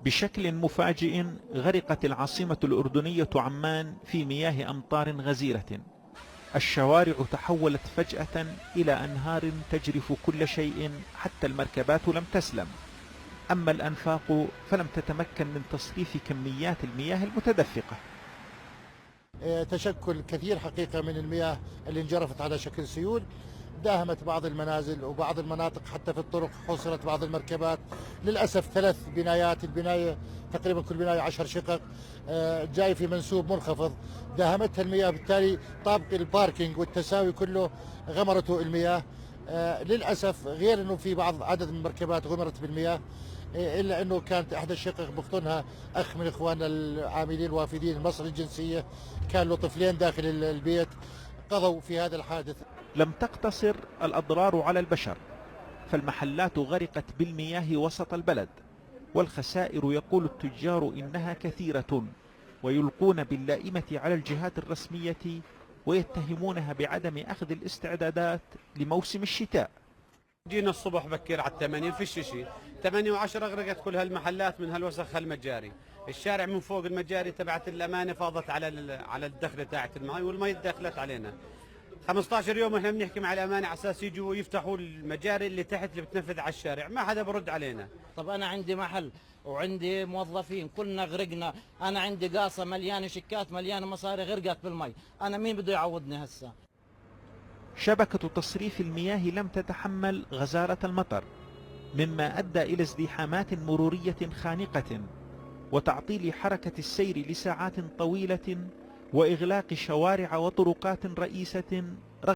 بشكل مفاجئ غرقت العاصمة الأردنية عمان في مياه أمطار غزيرة. الشوارع تحولت فجأة إلى أنهار تجرف كل شيء، حتى المركبات لم تسلم. أما الأنفاق فلم تتمكن من تصريف كميات المياه المتدفقة. تشكل كثير حقيقة من المياه اللي انجرفت على شكل سيول، داهمت بعض المنازل وبعض المناطق، حتى في الطرق حصرت بعض المركبات. للأسف 3 بنايات، البناية تقريبا كل بناية 10 شقق، جاي في منسوب منخفض، داهمتها المياه، بالتالي طابق الباركينج والتساوي كله غمرته المياه. للأسف غير أنه في بعض عدد من المركبات غمرت بالمياه، إلا أنه كانت إحدى الشقق بقطنها أخ من إخواننا العاملين الوافدين المصري الجنسية، كان له طفلين داخل البيت، قضوا في هذا الحادث. لم تقتصر الأضرار على البشر، فالمحلات غرقت بالمياه وسط البلد، والخسائر يقول التجار إنها كثيرة، ويلقون باللائمة على الجهات الرسمية ويتهمونها بعدم أخذ الاستعدادات لموسم الشتاء. جينا الصبح بكير على 8 فيش شيء، 8 و10 غرقت كل هالمحلات من هالوسخ المجاري. الشارع من فوق المجاري تبعت الأمانة فاضت على الدخلة تاعت الماء، والماء دخلت علينا. 15 يوم احنا بنحكي مع الأمانة على اساس يجوا يفتحوا المجاري اللي تحت اللي بتنفذ على الشارع، ما حدا برد علينا. طب أنا عندي محل وعندي موظفين، كلنا غرقنا، أنا عندي قاصة مليانة شيكات مليانة مصاري غرقت بالمي، أنا مين بده يعوضني هسه؟ شبكة تصريف المياه لم تتحمل غزارة المطر، مما أدى إلى ازدحامات مرورية خانقة وتعطيل حركة السير لساعات طويلة وإغلاق شوارع وطرقات رئيسة